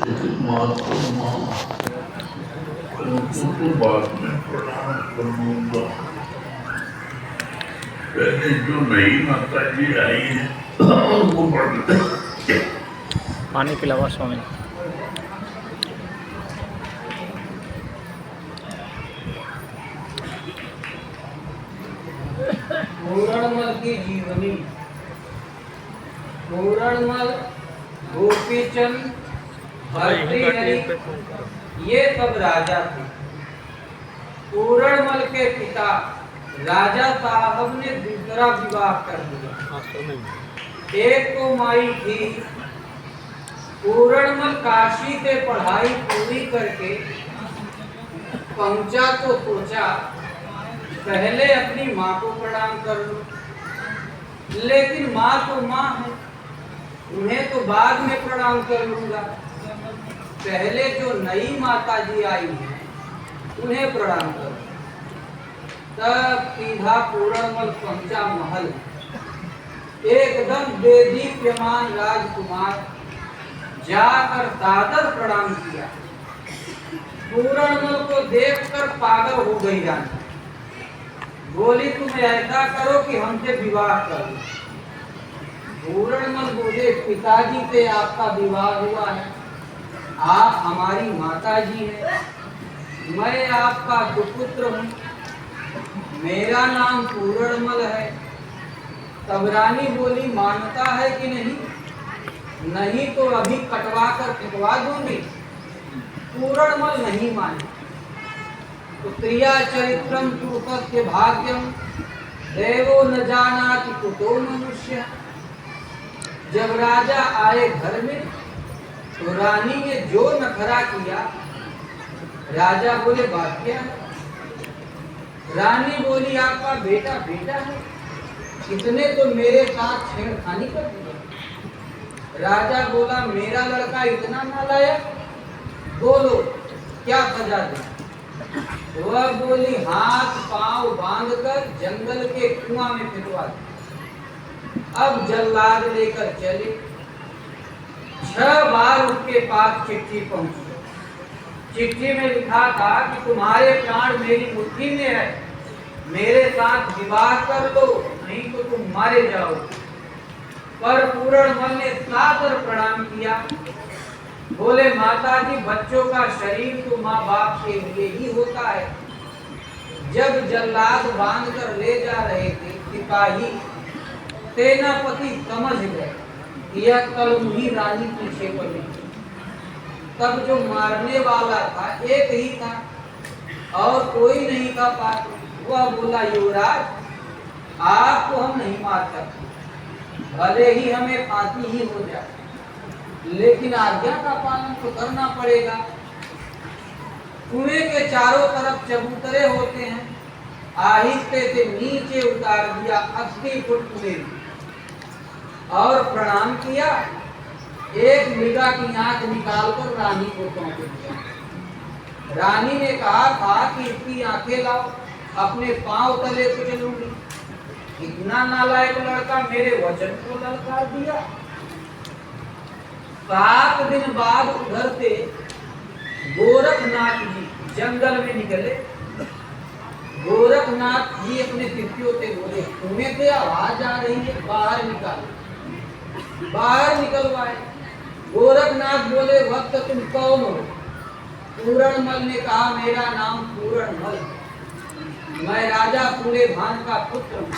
लेकिन महात्मा उनको तो बाद में प्रणाम कर लूंगा। पहले जो नई माता जी आई है उनको पानी पिलावा स्वामी। पूरणमल की जीवनी। पूरणमल, गोपीचंद, भर्तृहरि ये सब राजा थे। पूरणमल के पिता राजा साहब ने दूसरा विवाह कर दिया। एक तो माई थी। पूरणमल काशी से पढ़ाई पूरी करके पहुंचा तो सोचा पहले अपनी माँ को प्रणाम कर लो, लेकिन माँ तो माँ है, उन्हें तो बाद में प्रणाम कर लूंगा। पहले जो नई माता जी आई हैं उन्हें प्रणाम करो। तब सीधा पूरणमल पहुंचा महल। एकदम देदीप्यमान राजकुमार जाकर सादर प्रणाम किया। पूरणमल को देखकर पागल हो गई रानी। बोली तुम ऐसा करो कि हमसे विवाह करो। पूरणमल बोले पिताजी से आपका विवाह हुआ है, आप हमारी माता जी हैं, मैं आपका सुपुत्र हूँ, मेरा नाम पूरणमल है। तब रानी बोली मानता है कि नहीं? नहीं तो अभी कटवा कर फेंकवा दूंगी। पूरणमल नहीं माने। पुत्रिया चरित्रम पुरुषस्य भाग्यम देवो न जानाति कुतो मनुष्य। जब राजा आए घर में तो रानी ने जो नखरा किया, राजा बोले बात क्या है? रानी बोली आपका बेटा बेटा है, इसने तो मेरे साथ छेड़खानी कर दी। राजा बोला मेरा लड़का इतना नालायक, बोलो क्या सजा दे? वह बोली हाथ पांव बांधकर जंगल के कुआं में फेंकवा दे। अब जल्लाद लेकर चले। 6 बार उसके पास चिट्ठी पहुंची। चिट्ठी में लिखा था कि तुम्हारे प्राण मेरी मुट्ठी में है, मेरे साथ विवाह कर लो, नहीं तो तुम मारे जाओ। पर पूरणमल ने सादर प्रणाम किया। बोले माता जी बच्चों का शरीर तो माँ बाप के लिए ही होता है। जब जल्लाद बांध कर ले जा रहे थे सिपाही, सेनापति समझ गए यह कलमुही रानी पीछे पड़ी। तब जो मारने वाला था एक ही था और कोई नहीं था पास। वह बोला युवराज आपको हम नहीं मार सकते, भले ही हमें फांसी ही हो जाए, लेकिन आज्ञा का पालन तो करना पड़ेगा। कुएं के चारों तरफ चबूतरे होते हैं, आहिस्ते से नीचे उतार दिया 80 फुट कुएं और प्रणाम किया। एक मृगा की आंख निकालकर रानी को सौंप दिया। रानी ने कहा था कि इसकी आंखें लाओ, अपने पांव तले कुचलूंगी। इतना नालायक लड़का मेरे वचन को ललकार दिया। 7 दिन बाद उधर से गोरखनाथ जी जंगल में निकले। गोरखनाथ जी अपने शिष्यों से बोले कुएं से आवाज आ रही है, बाहर निकालो। बाहर निकलवाए। गोरखनाथ बोले भक्त तुम कौन हो? पूरणमल ने कहा मेरा नाम पूरणमल, मैं राजा पूरे भान का पुत्र हूँ।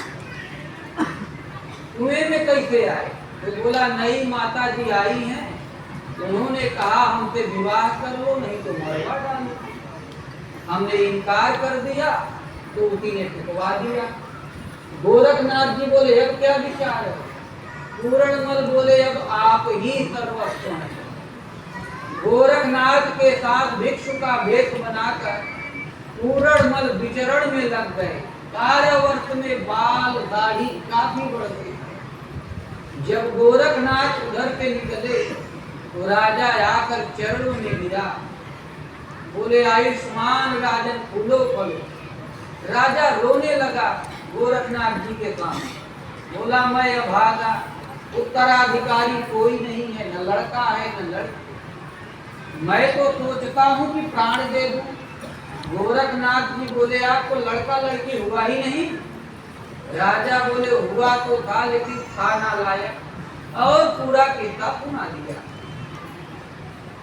कुएं में कैसे आए? तो बोला नई माता जी आई हैं, उन्होंने कहा हमसे विवाह कर लो, नहीं तो मरवा डालो। हमने इनकार कर दिया तो उसी ने फेंकवा दिया। गोरखनाथ जी बोले अब क्या विचार है? पूरणमल बोले अब आप ही सर्वस्व हैं। गोरखनाथ के साथ भिक्षु का भेष बनाकर पूरणमल विचरण में लग गए। 12 वर्ष में बाल दाढ़ी काफी बढ़ गई। जब गोरखनाथ उधर से निकले तो राजा आकर चरणों में गिरा। बोले आयुष्मान राजन फूलो फलो। राजा रोने लगा गोरखनाथ जी के सामने। बोला मैं अभागा, उत्तराधिकारी कोई नहीं है, न लड़का है न लड़की। मैं तो सोचता हूँ कि प्राण दे दूं। गोरखनाथ जी बोले आपको लड़का लड़की हुआ ही नहीं। राजा बोले हुआ तो था लेकिन था ना लायक, और पूरा किस्सा सुना दिया।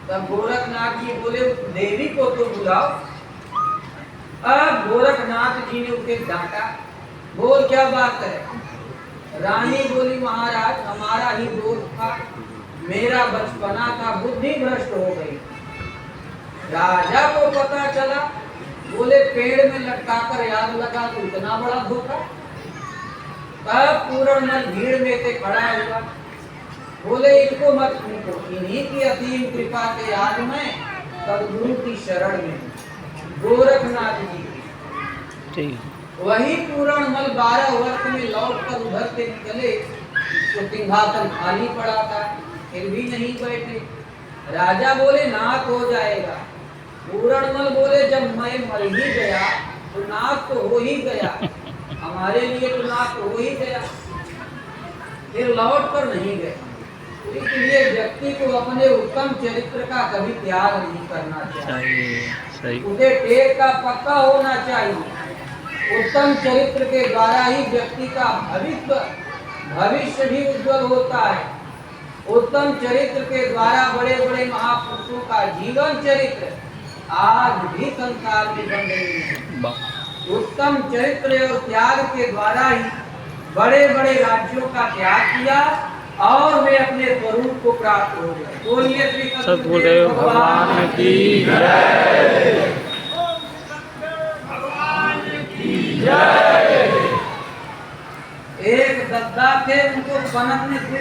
तब गोरखनाथ जी बोले उस देवी को तो बुलाओ। अब गोरखनाथ जी ने उसे डांटा, बोल क्या बात है। रानी बोली महाराज हमारा ही दोष था, मेरा बचपना था, बुद्धि भ्रष्ट हो गई। राजा को पता चला, बोले पेड़ में लटकाकर याद लगा तो इतना बड़ा धोखा। तब पूर्णमल भीड़ में से खड़ा हुआ, बोले इनको मत पूछो, इन्हीं की असीम कृपा के आज मैं सदगुरु की शरण में हूं। गोरखनाथ जी वही पूर्णमल 12 वर्ष में लौटकर उधर से निकले तो सिंहासन खाली पड़ा था, फिर भी नहीं बैठे। राजा बोले नाक हो जाएगा। पूर्णमल बोले जब मैं मर ही गया तो नाक तो हो ही गया, हमारे लिए तो नाक हो ही गया। फिर लौट कर नहीं गए। इसलिए व्यक्ति को अपने उत्तम चरित्र का कभी त्याग नहीं करना चाहिए। उसे टेक का पक्का होना चाहिए। उत्तम चरित्र के द्वारा ही व्यक्ति का भविष्य भी उज्जवल होता है। उत्तम चरित्र के द्वारा बड़े बड़े महापुरुषों का जीवन चरित्र आज भी संसार में बन रही है। उत्तम चरित्र और त्याग के द्वारा ही बड़े बड़े राज्यों का त्याग किया और वे अपने स्वरूप को प्राप्त हो गए। बोलिए श्री सद्गुरुदेव भगवान की जय। एक दद्दा थे, उनको बनत ने